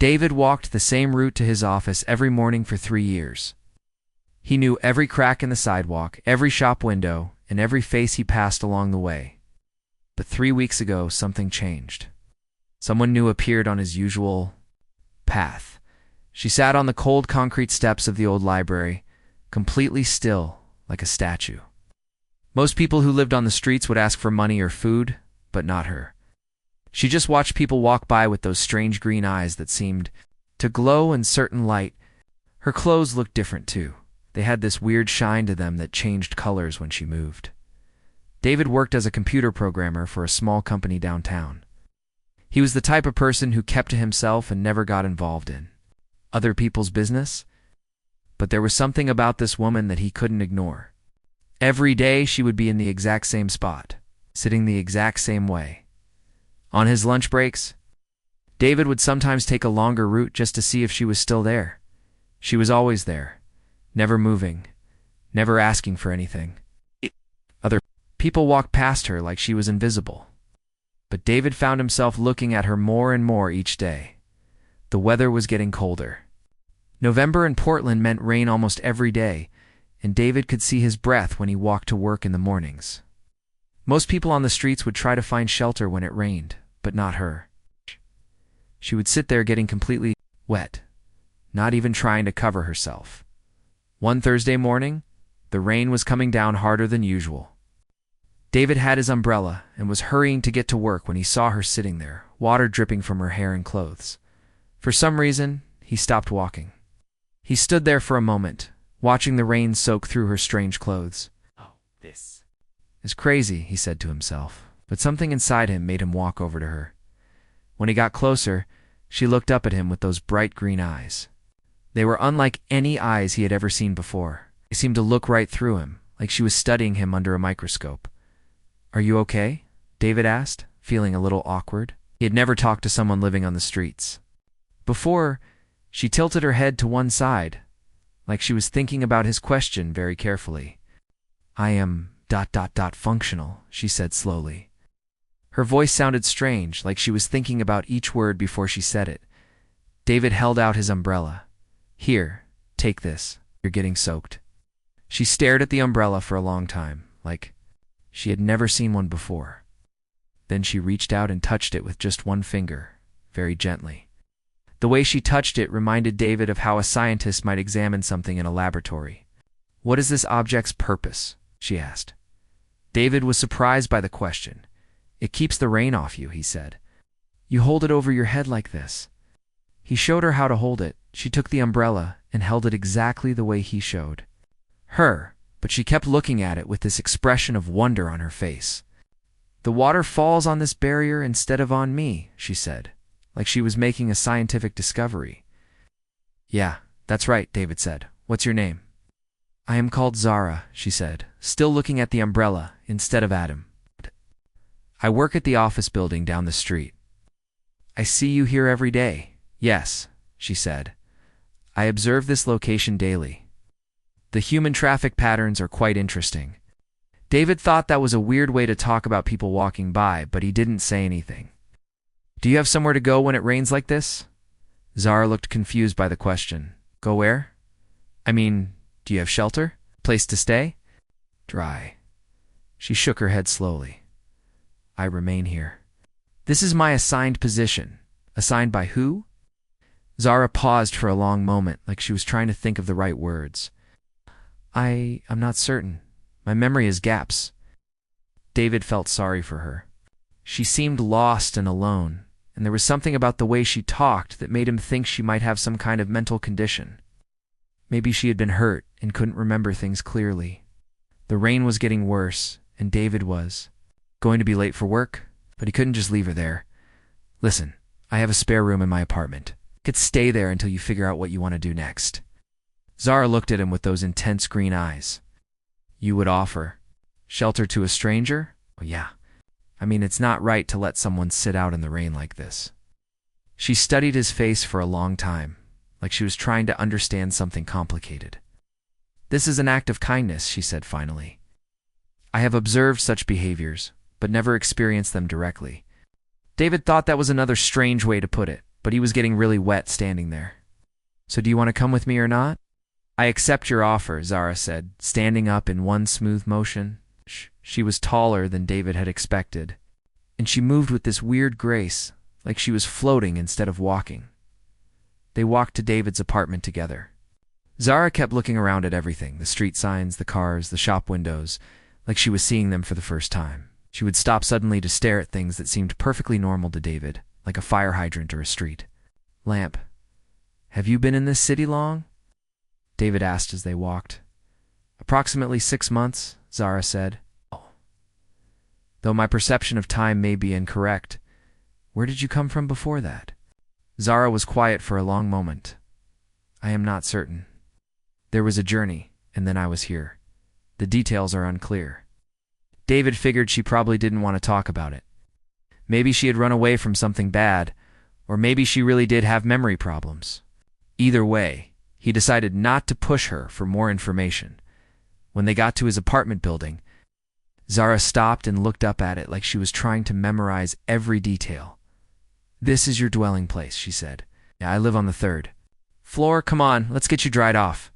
David walked the same route to his office every morning for 3 years. He knew every crack in the sidewalk, every shop window, and every face he passed along the way. But 3 weeks ago, something changed. Someone new appeared on his usual path. She sat on the cold concrete steps of the old library, completely still, like a statue. Most people who lived on the streets would ask for money or food, but not her. She just watched people walk by with those strange green eyes that seemed to glow in certain light. Her clothes looked different too. They had this weird shine to them that changed colors when she moved. David worked as a computer programmer for a small company downtown. He was the type of person who kept to himself and never got involved in other people's business. But there was something about this woman that he couldn't ignore. Every day she would be in the exact same spot, sitting the exact same way. On his lunch breaks, David would sometimes take a longer route just to see if she was still there. She was always there, never moving, never asking for anything. Other people walked past her like she was invisible. But David found himself looking at her more and more each day. The weather was getting colder. November in Portland meant rain almost every day, and David could see his breath when he walked to work in the mornings. Most people on the streets would try to find shelter when it rained, but not her. She would sit there getting completely wet, not even trying to cover herself. One Thursday morning, the rain was coming down harder than usual. David had his umbrella and was hurrying to get to work when he saw her sitting there, water dripping from her hair and clothes. For some reason, he stopped walking. He stood there for a moment, watching the rain soak through her strange clothes. "Oh, this is crazy," he said to himself, but something inside him made him walk over to her. When he got closer, she looked up at him with those bright green eyes. They were unlike any eyes he had ever seen before. They seemed to look right through him, like she was studying him under a microscope. "Are you okay?" David asked, feeling a little awkward. He had never talked to someone living on the streets. Before, she tilted her head to one side, like she was thinking about his question very carefully. "I am ... functional," she said slowly. Her voice sounded strange, like she was thinking about each word before she said it. David held out his umbrella. "Here, take this. You're getting soaked." She stared at the umbrella for a long time, like she had never seen one before. Then she reached out and touched it with just one finger, very gently. The way she touched it reminded David of how a scientist might examine something in a laboratory. "What is this object's purpose?" she asked. David was surprised by the question. "It keeps the rain off you," he said. "You hold it over your head like this." He showed her how to hold it. She took the umbrella and held it exactly the way he showed her, but she kept looking at it with this expression of wonder on her face. "The water falls on this barrier instead of on me," she said, like she was making a scientific discovery. "Yeah, that's right," David said. "What's your name?" "I am called Zara," she said, still looking at the umbrella instead of at him. "I work at the office building down the street." "I see you here every day." "Yes," she said. "I observe this location daily. The human traffic patterns are quite interesting." David thought that was a weird way to talk about people walking by, but he didn't say anything. "Do you have somewhere to go when it rains like this?" Zara looked confused by the question. "Go where? I mean, do you have shelter? Place to stay?" "Dry." She shook her head slowly. "I remain here. This is my assigned position." "Assigned by who?" Zara paused for a long moment, like she was trying to think of the right words. I'm not certain. My memory has gaps." David felt sorry for her. She seemed lost and alone, and there was something about the way she talked that made him think she might have some kind of mental condition. Maybe she had been hurt and couldn't remember things clearly. The rain was getting worse, and David was going to be late for work, but he couldn't just leave her there. "Listen, I have a spare room in my apartment. You could stay there until you figure out what you want to do next." Zara looked at him with those intense green eyes. "You would offer shelter to a stranger?" "Oh, yeah. I mean, it's not right to let someone sit out in the rain like this." She studied his face for a long time, like she was trying to understand something complicated. "This is an act of kindness," she said finally. "I have observed such behaviors, but never experienced them directly." David thought that was another strange way to put it. but he was getting really wet standing there. So do you want to come with me or not? I accept your offer, Zara said, standing up in one smooth motion. She was taller than David had expected, and she moved with this weird grace, like she was floating instead of walking. They walked to David's apartment together. Zara kept looking around at everything, the street signs, the cars, the shop windows, like she was seeing them for the first time. She would stop suddenly to stare at things that seemed perfectly normal to David, like a fire hydrant or a street lamp. Have you been in this city long? David asked as they walked. Approximately 6 months, Zara said. Oh. Though my perception of time may be incorrect, where did you come from before that? Zara was quiet for a long moment. I am not certain. There was a journey, and then I was here. The details are unclear. David figured she probably didn't want to talk about it. Maybe she had run away from something bad, or maybe she really did have memory problems. Either way, he decided not to push her for more information. When they got to his apartment building, Zara stopped and looked up at it like she was trying to memorize every detail. This is your dwelling place, she said. Yeah, I live on the 3rd floor. Come on, let's get you dried off.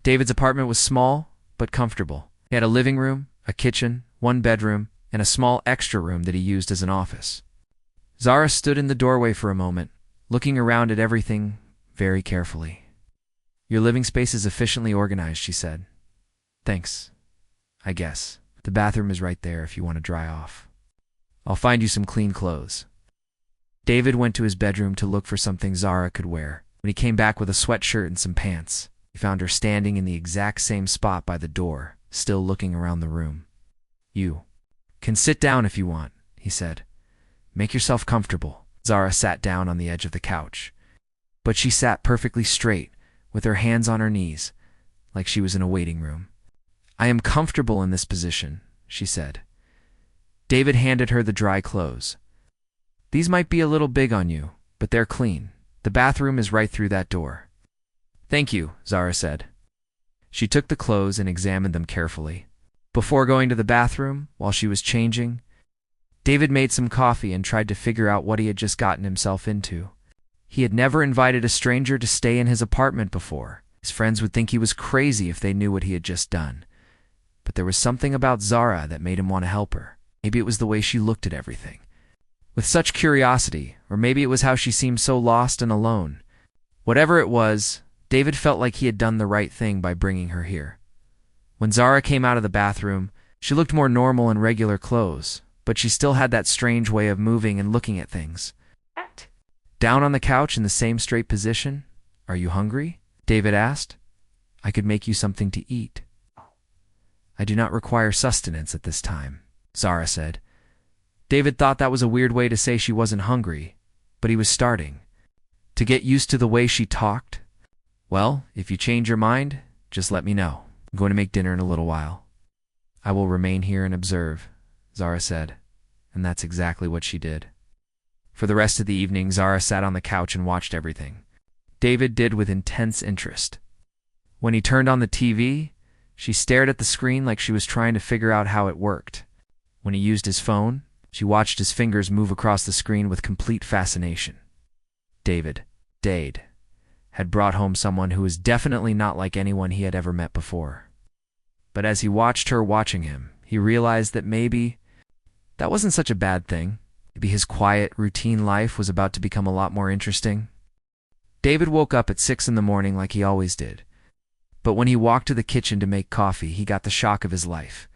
David's apartment was small, but comfortable. He had a living room, a kitchen, 1 bedroom, and a small extra room that he used as an office. Zara stood in the doorway for a moment, looking around at everything very carefully. Your living space is efficiently organized, she said. Thanks, I guess. The bathroom is right there if you want to dry off. I'll find you some clean clothes. David went to his bedroom to look for something Zara could wear. When he came back with a sweatshirt and some pants, he found her standing in the exact same spot by the door, still looking around the room. You can sit down if you want, he said. Make yourself comfortable. Zara sat down on the edge of the couch. But she sat perfectly straight, with her hands on her knees, like she was in a waiting room. I am comfortable in this position, she said. David handed her the dry clothes. These might be a little big on you, but they're clean. The bathroom is right through that door. Thank you, Zara said. She took the clothes and examined them carefully. Before going to the bathroom, while she was changing, David made some coffee and tried to figure out what he had just gotten himself into. He had never invited a stranger to stay in his apartment before. His friends would think he was crazy if they knew what he had just done. But there was something about Zara that made him want to help her. Maybe it was the way she looked at everything, with such curiosity, or maybe it was how she seemed so lost and alone. Whatever it was, David felt like he had done the right thing by bringing her here. When Zara came out of the bathroom, she looked more normal in regular clothes, but she still had that strange way of moving and looking at things. Down on the couch in the same straight position. Are you hungry? David asked. I could make you something to eat. I do not require sustenance at this time, Zara said. David thought that was a weird way to say she wasn't hungry, but he was starting to get used to the way she talked. Well, if you change your mind, just let me know. I'm going to make dinner in a little while. I will remain here and observe, Zara said, and that's exactly what she did. For the rest of the evening, Zara sat on the couch and watched everything. David did with intense interest. When he turned on the TV, she stared at the screen like she was trying to figure out how it worked. When he used his phone, she watched his fingers move across the screen with complete fascination. Dade, had brought home someone who was definitely not like anyone he had ever met before. But as he watched her watching him, he realized that maybe that wasn't such a bad thing. Maybe his quiet, routine life was about to become a lot more interesting. David woke up at 6 in the morning like he always did. But when he walked to the kitchen to make coffee, he got the shock of his life.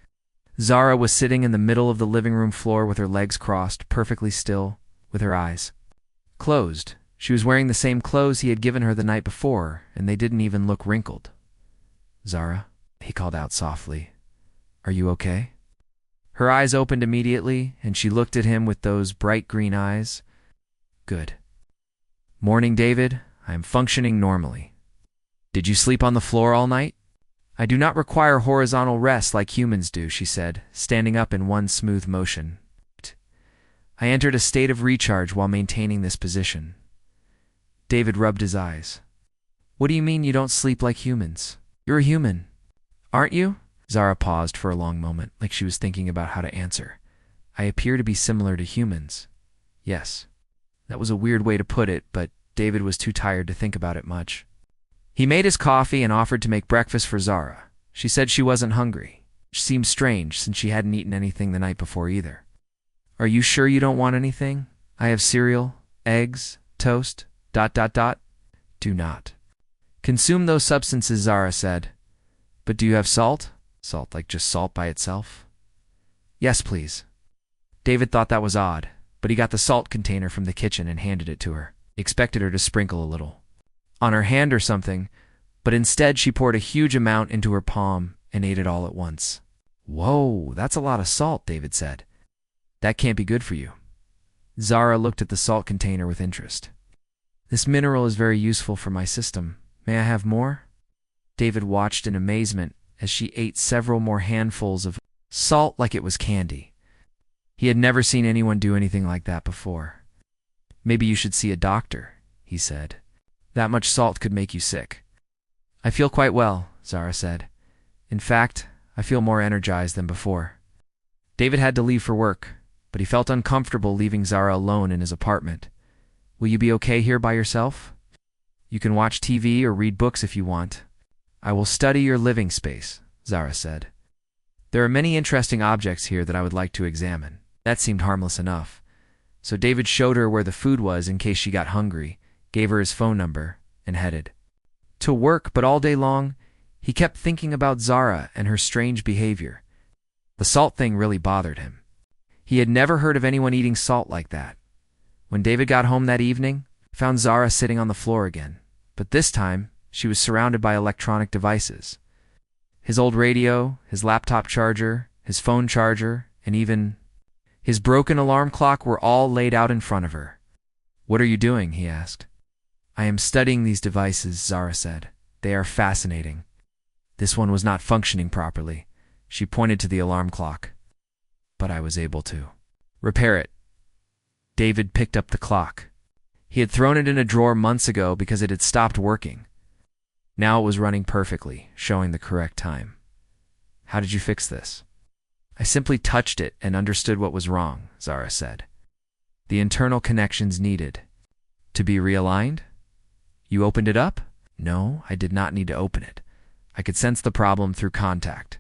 Zara was sitting in the middle of the living room floor with her legs crossed, perfectly still, with her eyes closed. She was wearing the same clothes he had given her the night before, and they didn't even look wrinkled. Zara, he called out softly. Are you okay? Her eyes opened immediately, and she looked at him with those bright green eyes. Good. Morning, David. I am functioning normally. Did you sleep on the floor all night? I do not require horizontal rest like humans do, she said, standing up in one smooth motion. I entered a state of recharge while maintaining this position. David rubbed his eyes. What do you mean you don't sleep like humans? You're a human, aren't you? Zara paused for a long moment, like she was thinking about how to answer. I appear to be similar to humans. Yes. That was a weird way to put it, but David was too tired to think about it much. He made his coffee and offered to make breakfast for Zara. She said she wasn't hungry, which seemed strange since she hadn't eaten anything the night before either. Are you sure you don't want anything? I have cereal, eggs, toast, ... Do not consume those substances, Zara said. But do you have salt? Salt like just salt by itself? Yes, please. David thought that was odd, but he got the salt container from the kitchen and handed it to her. He expected her to sprinkle a little on her hand or something, but instead she poured a huge amount into her palm and ate it all at once. Whoa, that's a lot of salt, David said. That can't be good for you. Zara looked at the salt container with interest. This mineral is very useful for my system. May I have more? David watched in amazement as she ate several more handfuls of salt like it was candy. He had never seen anyone do anything like that before. Maybe you should see a doctor, he said. That much salt could make you sick. I feel quite well, Zara said. In fact, I feel more energized than before. David had to leave for work, but he felt uncomfortable leaving Zara alone in his apartment. Will you be okay here by yourself? You can watch TV or read books if you want. I will study your living space, Zara said. There are many interesting objects here that I would like to examine. That seemed harmless enough. So David showed her where the food was in case she got hungry, gave her his phone number, and headed to work, but all day long, he kept thinking about Zara and her strange behavior. The salt thing really bothered him. He had never heard of anyone eating salt like that. When David got home that evening, he found Zara sitting on the floor again, but this time she was surrounded by electronic devices. His old radio, his laptop charger, his phone charger, and even his broken alarm clock were all laid out in front of her. What are you doing? He asked. I am studying these devices, Zara said. They are fascinating. This one was not functioning properly. She pointed to the alarm clock. But I was able to repair it. David picked up the clock. He had thrown it in a drawer months ago because it had stopped working. Now it was running perfectly, showing the correct time. How did you fix this? I simply touched it and understood what was wrong, Zara said. The internal connections needed to be realigned? You opened it up? No, I did not need to open it. I could sense the problem through contact.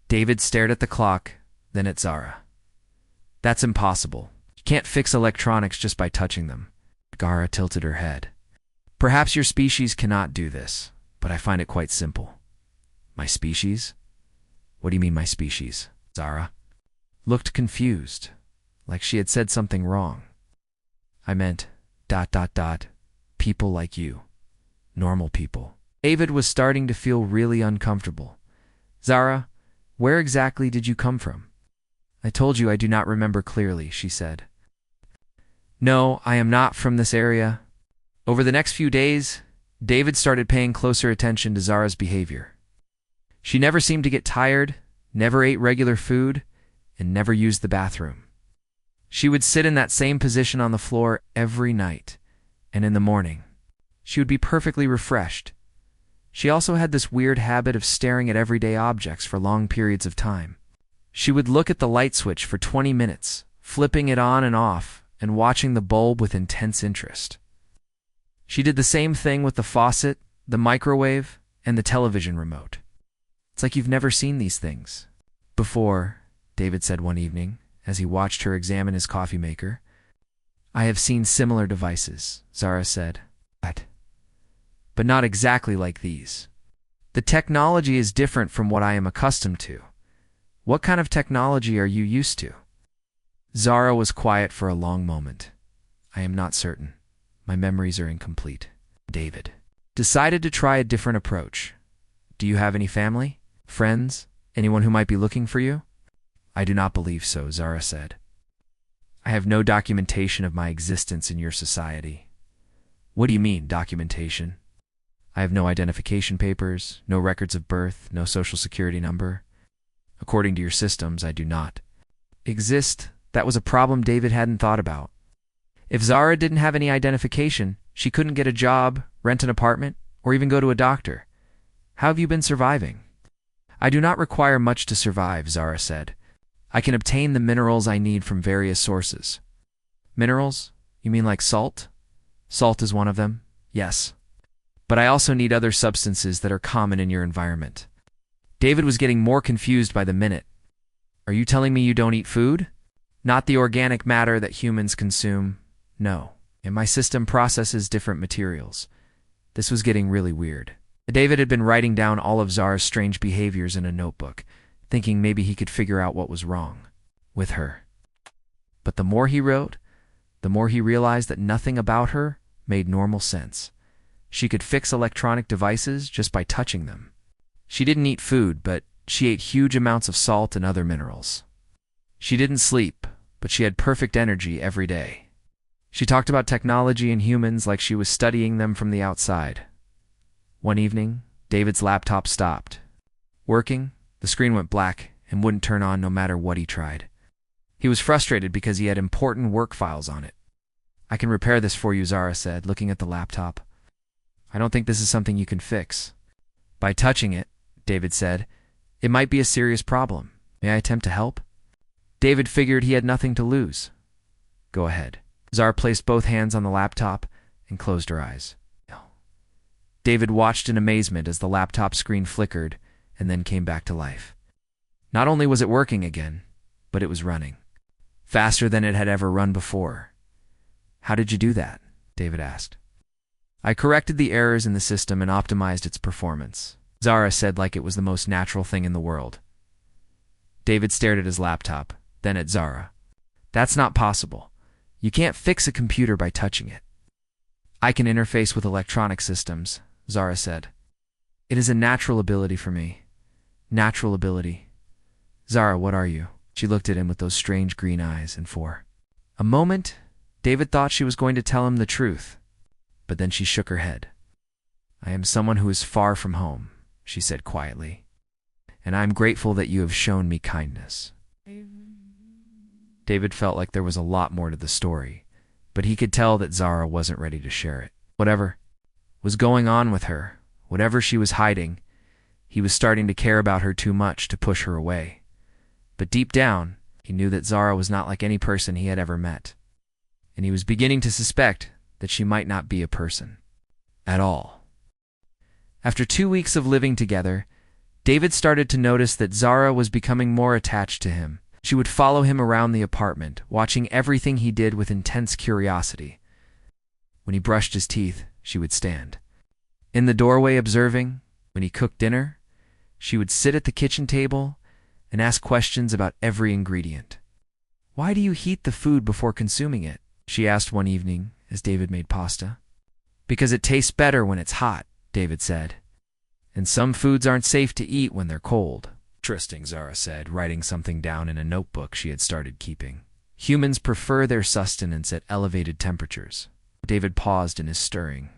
David stared at the clock, then at Zara. That's impossible. You can't fix electronics just by touching them. Zara tilted her head. Perhaps your species cannot do this, but I find it quite simple. My species? What do you mean, my species? Zara looked confused, like she had said something wrong. I meant ... people like you. Normal people. David was starting to feel really uncomfortable. Zara, where exactly did you come from? I told you I do not remember clearly, she said. No, I am not from this area. Over the next few days, David started paying closer attention to Zara's behavior. She never seemed to get tired, never ate regular food, and never used the bathroom. She would sit in that same position on the floor every night, and in the morning, she would be perfectly refreshed. She also had this weird habit of staring at everyday objects for long periods of time. She would look at the light switch for 20 minutes, flipping it on and off, and watching the bulb with intense interest. She did the same thing with the faucet, the microwave, and the television remote. It's like you've never seen these things before, David said one evening, as he watched her examine his coffee maker. I have seen similar devices, Zara said. But not exactly like these. The technology is different from what I am accustomed to. What kind of technology are you used to? Zara was quiet for a long moment. I am not certain. My memories are incomplete. David decided to try a different approach. Do you have any family? Friends? Anyone who might be looking for you? I do not believe so, Zara said. I have no documentation of my existence in your society. What do you mean, documentation? I have no identification papers, no records of birth, no social security number. According to your systems, I do not exist. That was a problem David hadn't thought about. If Zara didn't have any identification, she couldn't get a job, rent an apartment, or even go to a doctor. How have you been surviving? I do not require much to survive, Zara said. I can obtain the minerals I need from various sources. Minerals? You mean like salt? Salt is one of them, yes. But I also need other substances that are common in your environment. David was getting more confused by the minute. Are you telling me you don't eat food? Not the organic matter that humans consume, no. And my system processes different materials. This was getting really weird. David had been writing down all of Zara's strange behaviors in a notebook, thinking maybe he could figure out what was wrong with her. But the more he wrote, the more he realized that nothing about her made normal sense. She could fix electronic devices just by touching them. She didn't eat food, but she ate huge amounts of salt and other minerals. She didn't sleep, but she had perfect energy every day. She talked about technology and humans like she was studying them from the outside. One evening, David's laptop stopped working. The screen went black and wouldn't turn on no matter what he tried. He was frustrated because he had important work files on it. I can repair this for you, Zara said, looking at the laptop. I don't think this is something you can fix. By touching it, David said, it might be a serious problem. May I attempt to help? David figured he had nothing to lose. Go ahead. Zara placed both hands on the laptop and closed her eyes. David watched in amazement as the laptop screen flickered and then came back to life. Not only was it working again, but it was running. Faster than it had ever run before. How did you do that? David asked. I corrected the errors in the system and optimized its performance, Zara said like it was the most natural thing in the world. David stared at his laptop, then at Zara. That's not possible. You can't fix a computer by touching it. I can interface with electronic systems, Zara said. It is a natural ability for me. Natural ability. Zara, what are you? She looked at him with those strange green eyes, and for a moment, David thought she was going to tell him the truth. But then she shook her head. I am someone who is far from home, she said quietly. And I am grateful that you have shown me kindness. David felt like there was a lot more to the story, but he could tell that Zara wasn't ready to share it. Whatever was going on with her, whatever she was hiding, he was starting to care about her too much to push her away. But deep down, he knew that Zara was not like any person he had ever met. And he was beginning to suspect that she might not be a person at all. After 2 weeks of living together, David started to notice that Zara was becoming more attached to him. She would follow him around the apartment, watching everything he did with intense curiosity. When he brushed his teeth, she would stand in the doorway observing. When he cooked dinner, she would sit at the kitchen table and ask questions about every ingredient. Why do you heat the food before consuming it? She asked one evening as David made pasta. Because it tastes better when it's hot, David said. And some foods aren't safe to eat when they're cold. Interesting, Zara said, writing something down in a notebook she had started keeping. Humans prefer their sustenance at elevated temperatures. David paused in his stirring.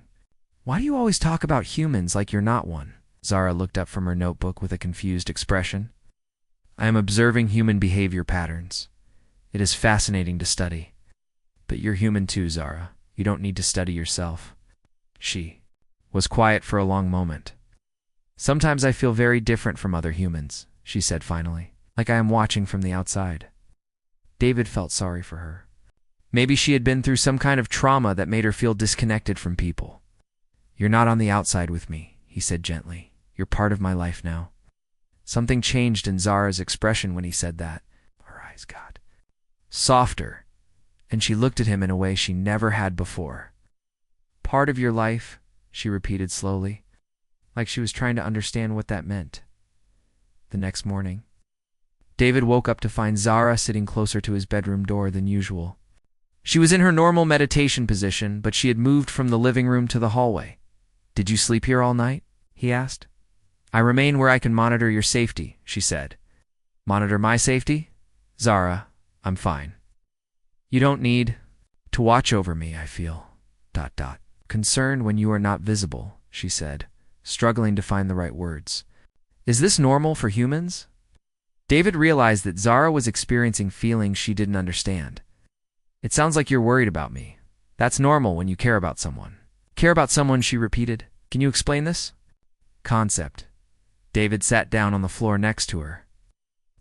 Why do you always talk about humans like you're not one? Zara looked up from her notebook with a confused expression. I am observing human behavior patterns. It is fascinating to study. But you're human too, Zara. You don't need to study yourself. She was quiet for a long moment. Sometimes I feel very different from other humans, she said finally, like I am watching from the outside. David felt sorry for her. Maybe she had been through some kind of trauma that made her feel disconnected from people. You're not on the outside with me, he said gently. You're part of my life now. Something changed in Zara's expression when he said that. Her eyes got softer, and she looked at him in a way she never had before. Part of your life, she repeated slowly, like she was trying to understand what that meant. The next morning, David woke up to find Zara sitting closer to his bedroom door than usual. She was in her normal meditation position, but she had moved from the living room to the hallway. Did you sleep here all night? He asked. I remain where I can monitor your safety, she said. Monitor my safety? Zara, I'm fine. You don't need to watch over me, I feel. ... Concerned when you are not visible, she said, struggling to find the right words. Is this normal for humans? David realized that Zara was experiencing feelings she didn't understand. It sounds like you're worried about me. That's normal when you care about someone. Care about someone, she repeated. Can you explain this? Concept. David sat down on the floor next to her.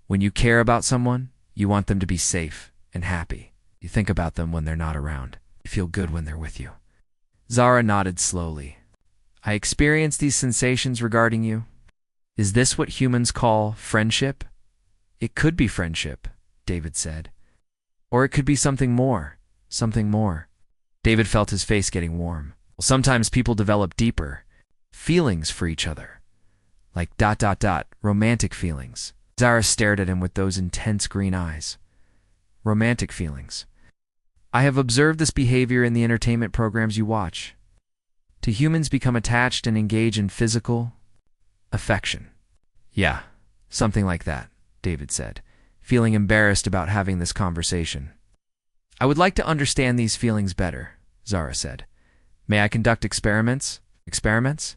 When you care about someone, you want them to be safe and happy. You think about them when they're not around. You feel good when they're with you. Zara nodded slowly. I experience these sensations regarding you. Is this what humans call friendship? It could be friendship, David said. Or it could be something more, something more. David felt his face getting warm. Well, sometimes people develop deeper feelings for each other. Like ... romantic feelings. Zara stared at him with those intense green eyes. Romantic feelings. I have observed this behavior in the entertainment programs you watch. Do humans become attached and engage in physical affection? Yeah, something like that, David said, feeling embarrassed about having this conversation. I would like to understand these feelings better, Zara said. May I conduct experiments? Experiments?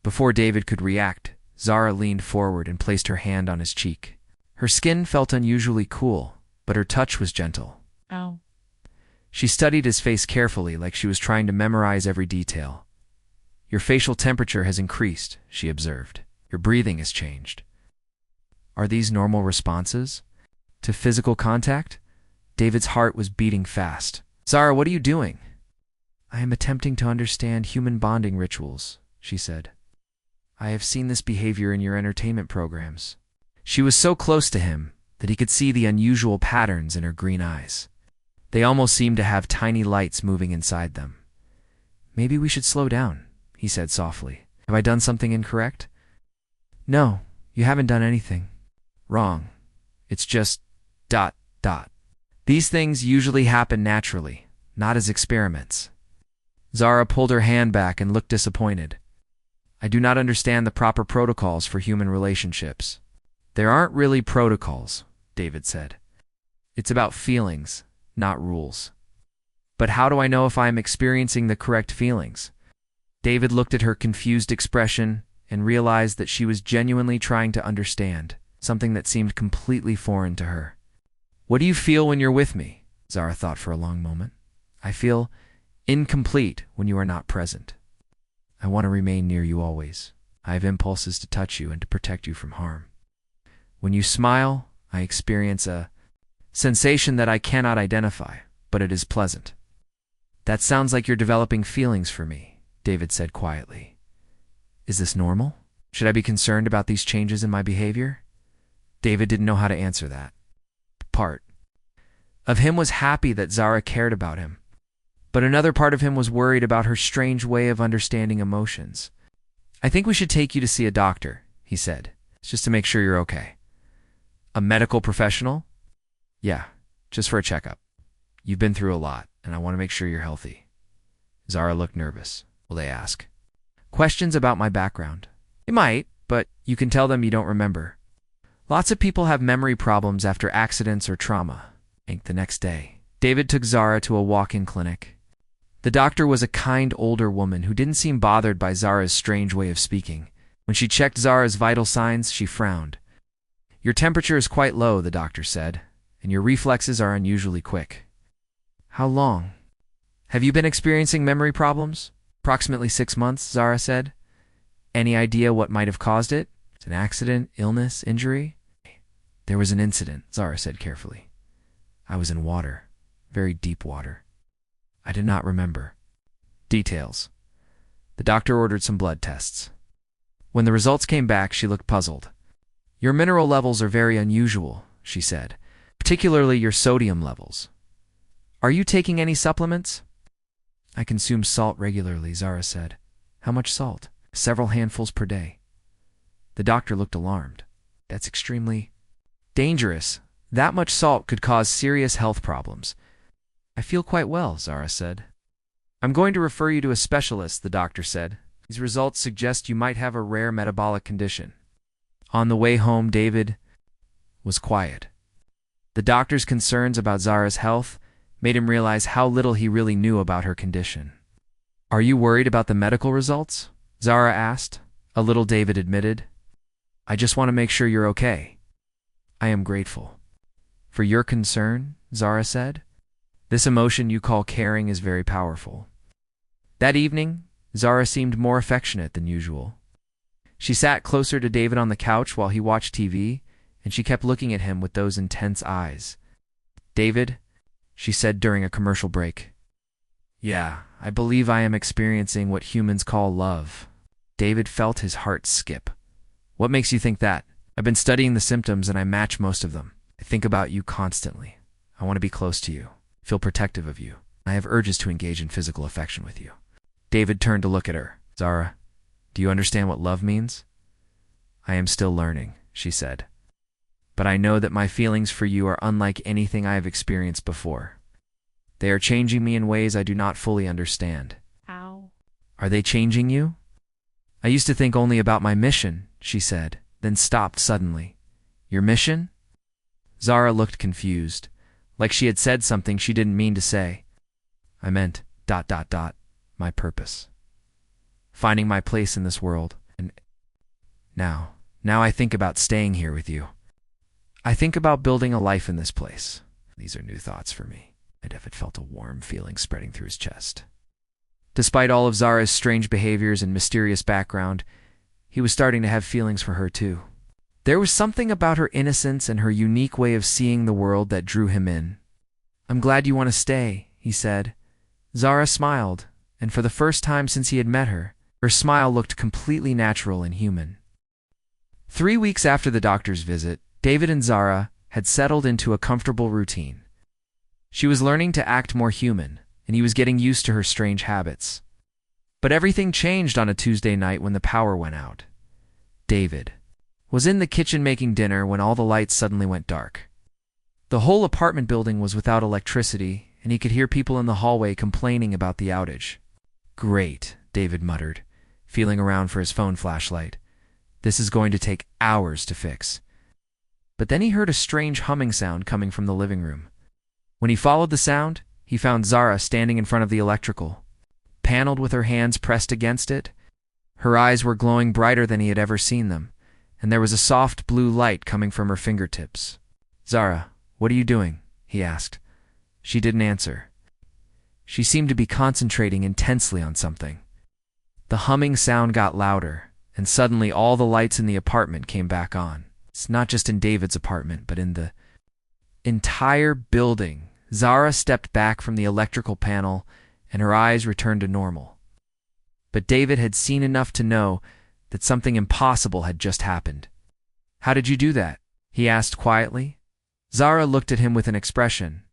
Before David could react, Zara leaned forward and placed her hand on his cheek. Her skin felt unusually cool, but her touch was gentle. Ow. She studied his face carefully, like she was trying to memorize every detail. Your facial temperature has increased, she observed. Your breathing has changed. Are these normal responses to physical contact? David's heart was beating fast. Zara, what are you doing? I am attempting to understand human bonding rituals, she said. I have seen this behavior in your entertainment programs. She was so close to him that he could see the unusual patterns in her green eyes. They almost seemed to have tiny lights moving inside them. Maybe we should slow down, he said softly. Have I done something incorrect? No, you haven't done anything wrong. It's just ... These things usually happen naturally, not as experiments. Zara pulled her hand back and looked disappointed. I do not understand the proper protocols for human relationships. There aren't really protocols, David said. It's about feelings, not rules. But how do I know if I am experiencing the correct feelings? David looked at her confused expression and realized that she was genuinely trying to understand something that seemed completely foreign to her. What do you feel when you're with me? Zara thought for a long moment. I feel incomplete when you are not present. I want to remain near you always. I have impulses to touch you and to protect you from harm. When you smile, I experience a sensation that I cannot identify, but it is pleasant. That sounds like you're developing feelings for me, David said quietly. Is this normal? Should I be concerned about these changes in my behavior? David didn't know how to answer that. Part of him was happy that Zara cared about him, but another part of him was worried about her strange way of understanding emotions. I think we should take you to see a doctor, he said, just to make sure you're okay. A medical professional? Yeah, just for a checkup. You've been through a lot, and I want to make sure you're healthy. Zara looked nervous. Will they ask questions about my background? They might, but you can tell them you don't remember. Lots of people have memory problems after accidents or trauma. The next day, David took Zara to a walk-in clinic. The doctor was a kind older woman who didn't seem bothered by Zara's strange way of speaking. When she checked Zara's vital signs, she frowned. Your temperature is quite low, the doctor said, and your reflexes are unusually quick. How long? Have you been experiencing memory problems? Approximately 6 months, Zara said. Any idea what might have caused it? An accident, illness, injury? There was an incident, Zara said carefully. I was in water, very deep water. I did not remember. Details. The doctor ordered some blood tests. When the results came back, she looked puzzled. Your mineral levels are very unusual, she said, particularly your sodium levels. Are you taking any supplements? I consume salt regularly, Zara said. How much salt? Several handfuls per day. The doctor looked alarmed. That's extremely dangerous. That much salt could cause serious health problems. I feel quite well, Zara said. I'm going to refer you to a specialist, the doctor said. These results suggest you might have a rare metabolic condition. On the way home, David was quiet. The doctor's concerns about Zara's health made him realize how little he really knew about her condition. Are you worried about the medical results? Zara asked. A little, David admitted. I just want to make sure you're okay. I am grateful. For your concern, Zara said. This emotion you call caring is very powerful. That evening, Zara seemed more affectionate than usual. She sat closer to David on the couch while he watched TV, and she kept looking at him with those intense eyes. David, she said during a commercial break, Yeah, I believe I am experiencing what humans call love. David felt his heart skip. What makes you think that? I've been studying the symptoms and I match most of them. I think about you constantly. I want to be close to you, feel protective of you. I have urges to engage in physical affection with you. David turned to look at her. Zara, do you understand what love means? I am still learning, she said. But I know that my feelings for you are unlike anything I have experienced before. They are changing me in ways I do not fully understand. How? Are they changing you? I used to think only about my mission, she said, then stopped suddenly. Your mission? Zara looked confused, like she had said something she didn't mean to say. I meant, my purpose. Finding my place in this world, and now I think about staying here with you. I think about building a life in this place. These are new thoughts for me. David felt a warm feeling spreading through his chest. Despite all of Zara's strange behaviors and mysterious background, he was starting to have feelings for her too. There was something about her innocence and her unique way of seeing the world that drew him in. I'm glad you want to stay, he said. Zara smiled, and for the first time since he had met her, her smile looked completely natural and human. 3 weeks after the doctor's visit, David and Zara had settled into a comfortable routine. She was learning to act more human, and he was getting used to her strange habits. But everything changed on a Tuesday night when the power went out. David was in the kitchen making dinner when all the lights suddenly went dark. The whole apartment building was without electricity, and he could hear people in the hallway complaining about the outage. Great, David muttered, feeling around for his phone flashlight. This is going to take hours to fix. But then he heard a strange humming sound coming from the living room. When he followed the sound, he found Zara standing in front of the electrical, paneled with her hands pressed against it. Her eyes were glowing brighter than he had ever seen them, and there was a soft blue light coming from her fingertips. Zara, what are you doing? He asked. She didn't answer. She seemed to be concentrating intensely on something. The humming sound got louder, and suddenly all the lights in the apartment came back on. It's not just in David's apartment, but in the entire building. Zara stepped back from the electrical panel, and her eyes returned to normal. But David had seen enough to know that something impossible had just happened. How did you do that? He asked quietly. Zara looked at him with an expression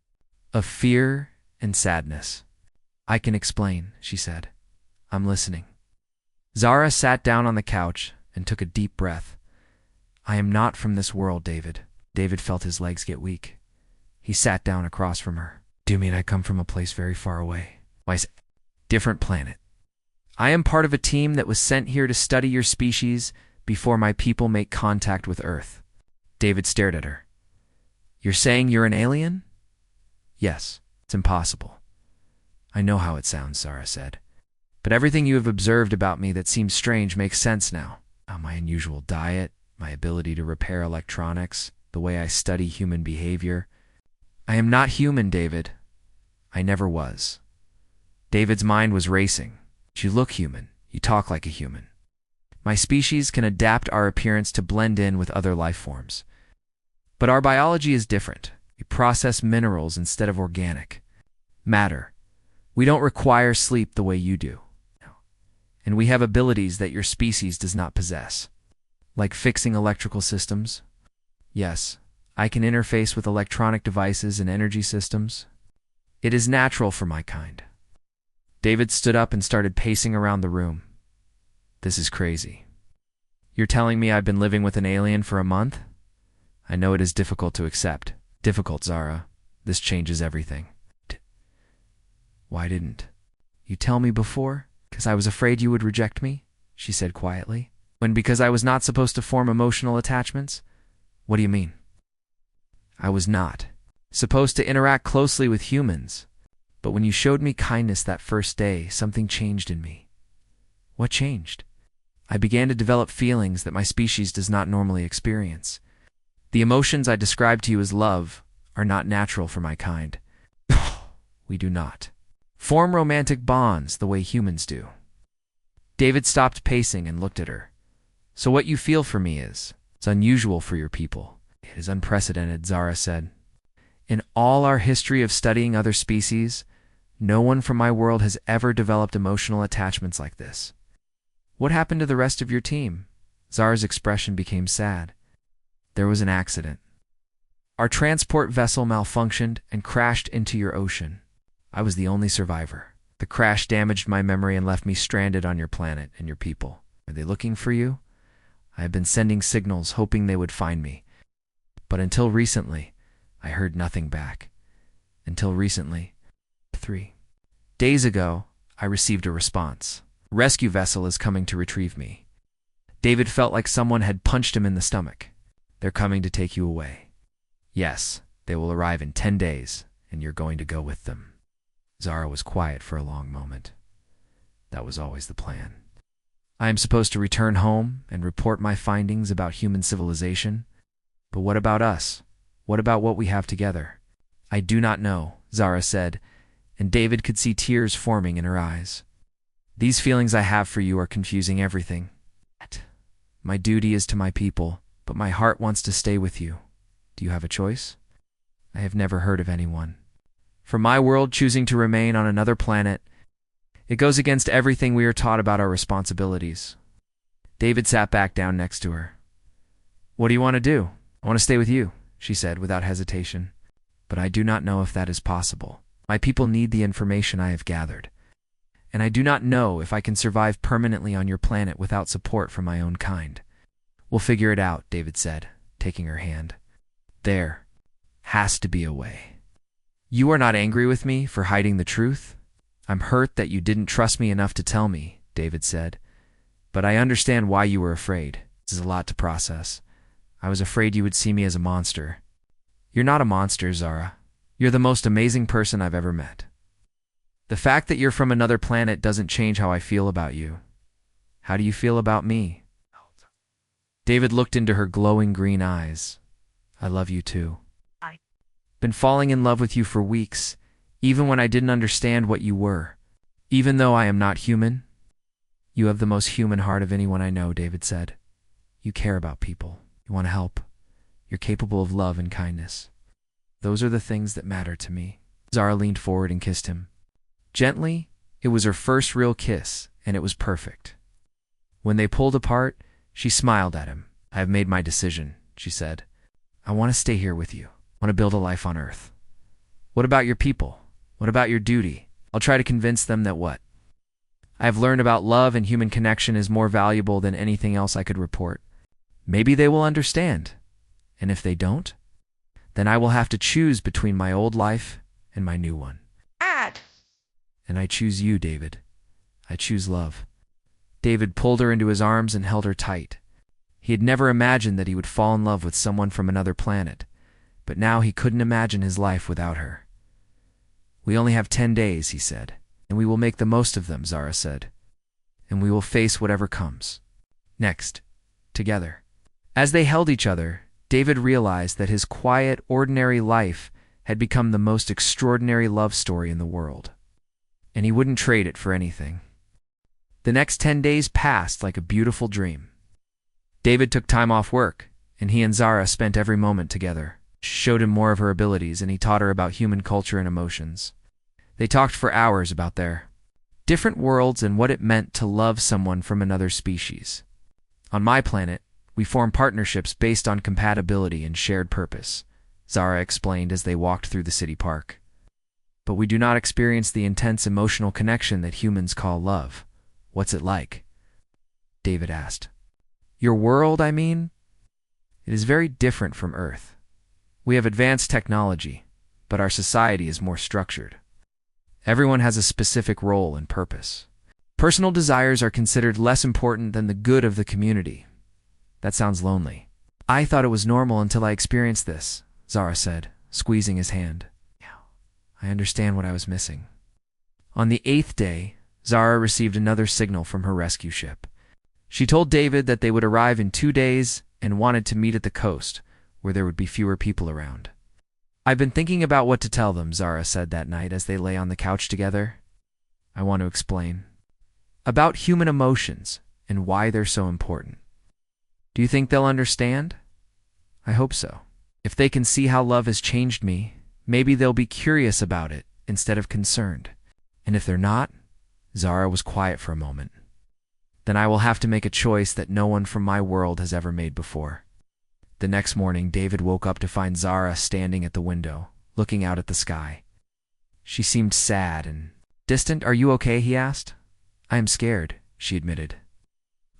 of fear and sadness. I can explain, she said. I'm listening. Zara sat down on the couch and took a deep breath. I am not from this world, David. David felt his legs get weak. He sat down across from her. Do you mean I come from a place very far away? Why, different planet. I am part of a team that was sent here to study your species before my people make contact with Earth. David stared at her. You're saying you're an alien? Yes, it's impossible. I know how it sounds, Zara said. But everything you have observed about me that seems strange makes sense now. My unusual diet, my ability to repair electronics, the way I study human behavior. I am not human, David. I never was. David's mind was racing. You look human. You talk like a human. My species can adapt our appearance to blend in with other life forms. But our biology is different. We process minerals instead of organic matter. We don't require sleep the way you do. And we have abilities that your species does not possess. Like fixing electrical systems. Yes, I can interface with electronic devices and energy systems. It is natural for my kind. David stood up and started pacing around the room. This is crazy. You're telling me I've been living with an alien for a month? I know it is difficult to accept. Difficult, Zara. This changes everything. Why didn't you tell me before? Because I was afraid you would reject me, she said quietly. Because I was not supposed to form emotional attachments? What do you mean? I was not supposed to interact closely with humans. But when you showed me kindness that first day, something changed in me. What changed? I began to develop feelings that my species does not normally experience. The emotions I described to you as love are not natural for my kind. We do not form romantic bonds the way humans do. David stopped pacing and looked at her. So what you feel for me is, it's unusual for your people. It is unprecedented, Zara said. In all our history of studying other species, No one from my world has ever developed emotional attachments like this. What happened to the rest of your team? Zara's expression became sad. There was an accident. Our transport vessel malfunctioned and crashed into your ocean. I was the only survivor. The crash damaged my memory and left me stranded on your planet and your people. Are they looking for you? I have been sending signals hoping they would find me. But until recently, I heard nothing back. Until recently. 3 days ago, I received a response. A rescue vessel is coming to retrieve me. David felt like someone had punched him in the stomach. They're coming to take you away. Yes, they will arrive in 10 days, and you're going to go with them. Zara was quiet for a long moment. That was always the plan. I am supposed to return home and report my findings about human civilization. But what about us? What about what we have together? I do not know, Zara said, and David could see tears forming in her eyes. These feelings I have for you are confusing everything. My duty is to my people, but my heart wants to stay with you. Do you have a choice? I have never heard of anyone. For my world choosing to remain on another planet, it goes against everything we are taught about our responsibilities. David sat back down next to her. What do you want to do? I want to stay with you, she said without hesitation. But I do not know if that is possible. My people need the information I have gathered. And I do not know if I can survive permanently on your planet without support from my own kind. We'll figure it out, David said, taking her hand. There has to be a way. You are not angry with me for hiding the truth? I'm hurt that you didn't trust me enough to tell me, David said. But I understand why you were afraid. This is a lot to process. I was afraid you would see me as a monster. You're not a monster, Zara. You're the most amazing person I've ever met. The fact that you're from another planet doesn't change how I feel about you. How do you feel about me? David looked into her glowing green eyes. I love you too. I've been falling in love with you for weeks, even when I didn't understand what you were. Even though I am not human, you have the most human heart of anyone I know, David said. You care about people. You want to help. You're capable of love and kindness. Those are the things that matter to me. Zara leaned forward and kissed him. Gently, it was her first real kiss, and it was perfect. When they pulled apart, she smiled at him. I have made my decision, she said. I want to stay here with you. I want to build a life on Earth. What about your people? What about your duty? I'll try to convince them that what I have learned about love and human connection is more valuable than anything else I could report. Maybe they will understand. And if they don't, then I will have to choose between my old life and my new one. And I choose you, David. I choose love. David pulled her into his arms and held her tight. He had never imagined that he would fall in love with someone from another planet, but now he couldn't imagine his life without her. We only have 10 days, he said, and we will make the most of them, Zara said. And we will face whatever comes. Next, together. As they held each other, David realized that his quiet, ordinary life had become the most extraordinary love story in the world. And he wouldn't trade it for anything. The next 10 days passed like a beautiful dream. David took time off work, and he and Zara spent every moment together. She showed him more of her abilities, and he taught her about human culture and emotions. They talked for hours about their different worlds and what it meant to love someone from another species. On my planet, we form partnerships based on compatibility and shared purpose, Zara explained as they walked through the city park. But we do not experience the intense emotional connection that humans call love. What's it like? David asked. Your world, I mean? It is very different from Earth. We have advanced technology, but our society is more structured. Everyone has a specific role and purpose. Personal desires are considered less important than the good of the community. That sounds lonely. I thought it was normal until I experienced this, Zara said, squeezing his hand. I understand what I was missing. On the 8th day, Zara received another signal from her rescue ship. She told David that they would arrive in 2 days and wanted to meet at the coast, where there would be fewer people around. I've been thinking about what to tell them, Zara said that night as they lay on the couch together. I want to explain. About human emotions and why they're so important. Do you think they'll understand? I hope so. If they can see how love has changed me, maybe they'll be curious about it instead of concerned. And if they're not? Zara was quiet for a moment. Then I will have to make a choice that no one from my world has ever made before. The next morning, David woke up to find Zara standing at the window, looking out at the sky. She seemed sad and distant. Are you okay? He asked. I am scared, she admitted.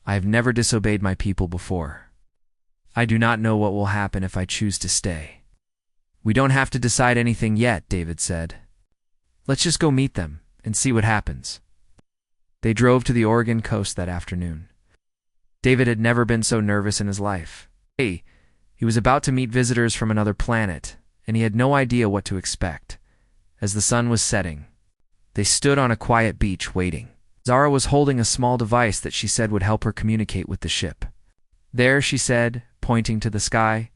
I have never disobeyed my people before. I do not know what will happen if I choose to stay. We don't have to decide anything yet, David said. Let's just go meet them and see what happens. They drove to the Oregon coast that afternoon. David had never been so nervous in his life. He was about to meet visitors from another planet, and he had no idea what to expect. As the sun was setting, they stood on a quiet beach waiting. Zara was holding a small device that she said would help her communicate with the ship. There, she said, pointing to the sky.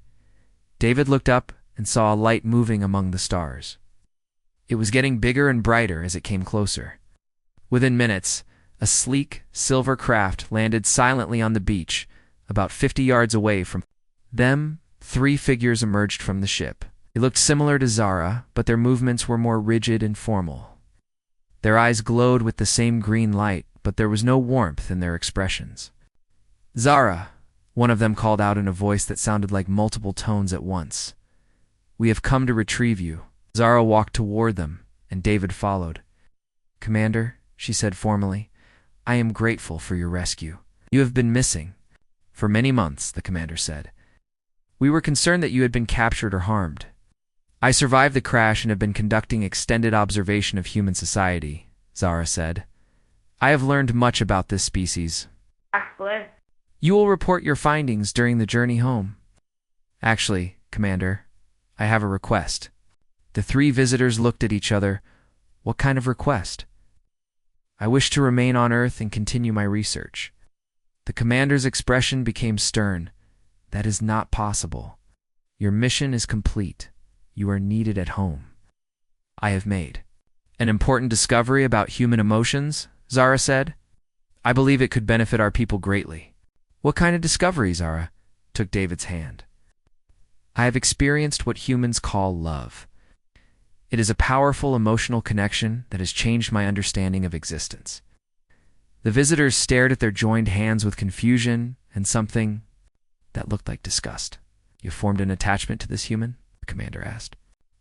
David looked up and saw a light moving among the stars. It was getting bigger and brighter as it came closer. Within minutes, a sleek, silver craft landed silently on the beach, about 50 yards away from them. 3 figures emerged from the ship. They looked similar to Zara, but their movements were more rigid and formal. Their eyes glowed with the same green light, but there was no warmth in their expressions. Zara, one of them called out in a voice that sounded like multiple tones at once. We have come to retrieve you. Zara walked toward them, and David followed. Commander, she said formally, I am grateful for your rescue. You have been missing. For many months, the commander said. We were concerned that you had been captured or harmed. I survived the crash and have been conducting extended observation of human society, Zara said. I have learned much about this species. You will report your findings during the journey home. Actually, Commander, I have a request. The 3 visitors looked at each other. What kind of request? I wish to remain on Earth and continue my research. The commander's expression became stern. That is not possible. Your mission is complete. You are needed at home. I have made an important discovery about human emotions, Zara said. I believe it could benefit our people greatly. What kind of discovery, Zara? Took David's hand. I have experienced what humans call love. It is a powerful emotional connection that has changed my understanding of existence. The visitors stared at their joined hands with confusion and something that looked like disgust. You formed an attachment to this human? The commander asked.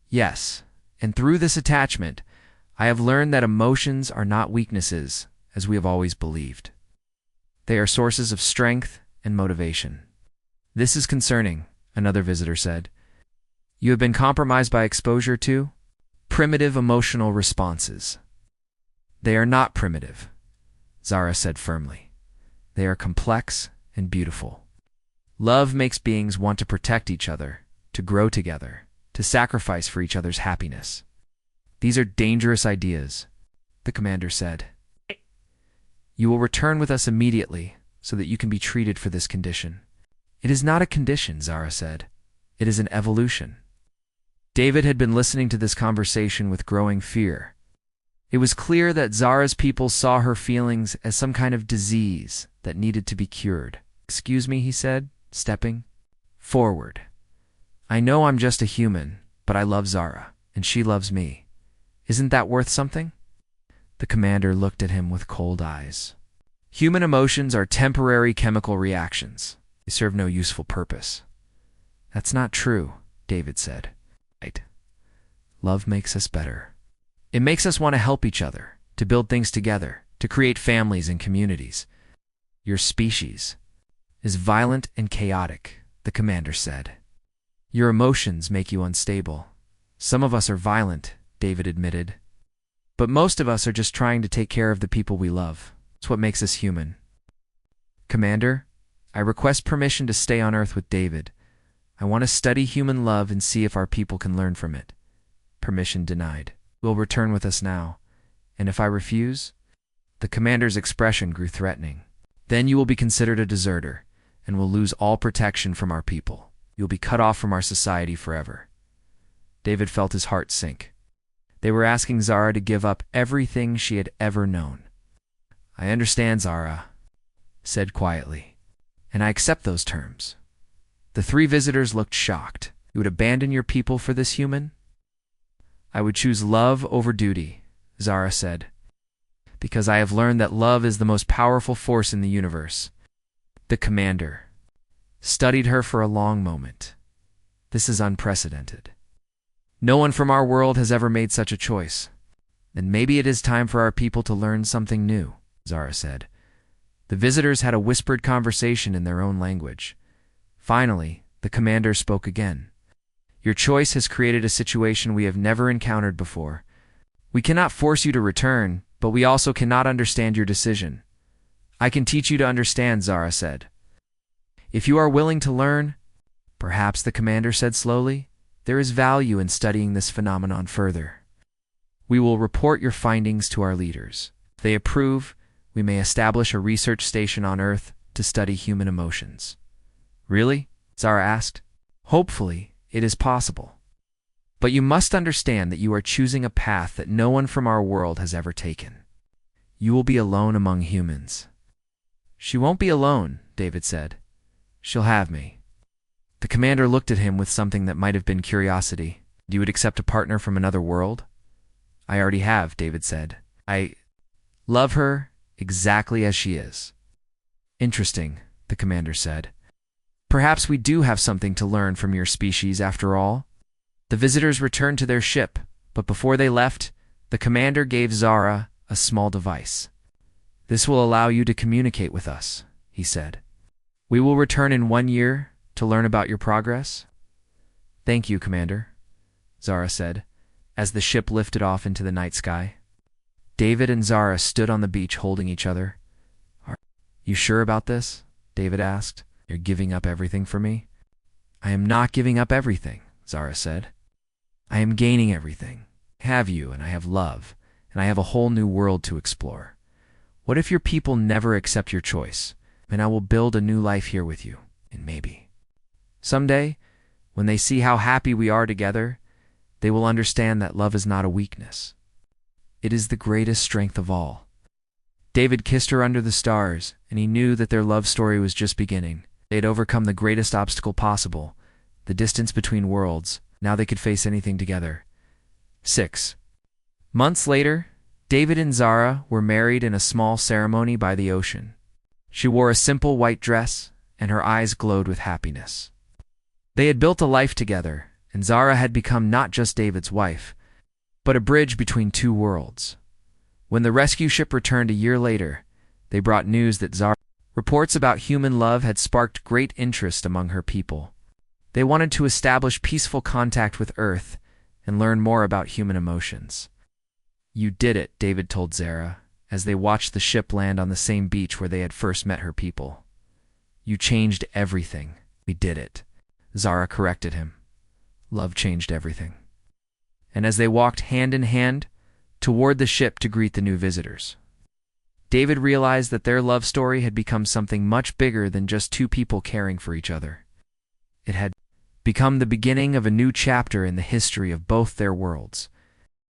Yes, and through this attachment, I have learned that emotions are not weaknesses, as we have always believed. They are sources of strength and motivation. This is concerning, another visitor said. You have been compromised by exposure to primitive emotional responses. They are not primitive, Zara said firmly. They are complex and beautiful. Love makes beings want to protect each other, to grow together, to sacrifice for each other's happiness. These are dangerous ideas, the commander said. You will return with us immediately so that you can be treated for this condition. It is not a condition, Zara said. It is an evolution. David had been listening to this conversation with growing fear. It was clear that Zara's people saw her feelings as some kind of disease that needed to be cured. Excuse me, he said, stepping forward. I know I'm just a human, but I love Zara, and she loves me. Isn't that worth something? The commander looked at him with cold eyes. Human emotions are temporary chemical reactions. They serve no useful purpose. That's not true, David said. Right. Love makes us better. It makes us want to help each other, to build things together, to create families and communities. Your species is violent and chaotic, the commander said. Your emotions make you unstable. Some of us are violent, David admitted. But most of us are just trying to take care of the people we love. It's what makes us human. Commander, I request permission to stay on Earth with David. I want to study human love and see if our people can learn from it. Permission denied. Will return with us now. And if I refuse? The commander's expression grew threatening. Then you will be considered a deserter, and will lose all protection from our people. You'll be cut off from our society forever. David felt his heart sink. They were asking Zara to give up everything she had ever known. I understand, Zara said quietly, and I accept those terms. The 3 visitors looked shocked. You would abandon your people for this human? I would choose love over duty, Zara said. because I have learned that love is the most powerful force in the universe." The commander studied her for a long moment. "This is unprecedented. No one from our world has ever made such a choice. Then maybe it is time for our people to learn something new," Zara said. The visitors had a whispered conversation in their own language. Finally, the commander spoke again. "Your choice has created a situation we have never encountered before. We cannot force you to return, but we also cannot understand your decision." "I can teach you to understand," Zara said. "If you are willing to learn," perhaps the commander said slowly, "there is value in studying this phenomenon further. We will report your findings to our leaders. If they approve, we may establish a research station on Earth to study human emotions." "Really?" Zara asked. "Hopefully, it is possible. But you must understand that you are choosing a path that no one from our world has ever taken. You will be alone among humans." "She won't be alone," David said. "She'll have me." The commander looked at him with something that might have been curiosity. "You would accept a partner from another world?" "I already have," David said. "I love her exactly as she is." "Interesting," the commander said. "Perhaps we do have something to learn from your species after all." The visitors returned to their ship, but before they left, the commander gave Zara a small device. "This will allow you to communicate with us," he said. "We will return in 1 year to learn about your progress." "Thank you, Commander," Zara said, as the ship lifted off into the night sky. David and Zara stood on the beach holding each other. "Are you sure about this?" David asked. "You're giving up everything for me?" "I am not giving up everything," Zara said. "I am gaining everything. I have you, and I have love, and I have a whole new world to explore. What if your people never accept your choice, and I will build a new life here with you, and maybe someday, when they see how happy we are together, they will understand that love is not a weakness. It is the greatest strength of all." David kissed her under the stars, and he knew that their love story was just beginning. They had overcome the greatest obstacle possible, the distance between worlds. Now they could face anything together. 6 months later, David and Zara were married in a small ceremony by the ocean. She wore a simple white dress, and her eyes glowed with happiness. They had built a life together, and Zara had become not just David's wife, but a bridge between two worlds. When the rescue ship returned a year later, they brought news that Zara. Reports about human love had sparked great interest among her people. They wanted to establish peaceful contact with Earth and learn more about human emotions. "You did it," David told Zara, as they watched the ship land on the same beach where they had first met her people. "You changed everything." "We did it," Zara corrected him. "Love changed everything." And as they walked hand in hand toward the ship to greet the new visitors, David realized that their love story had become something much bigger than just two people caring for each other. It had become the beginning of a new chapter in the history of both their worlds.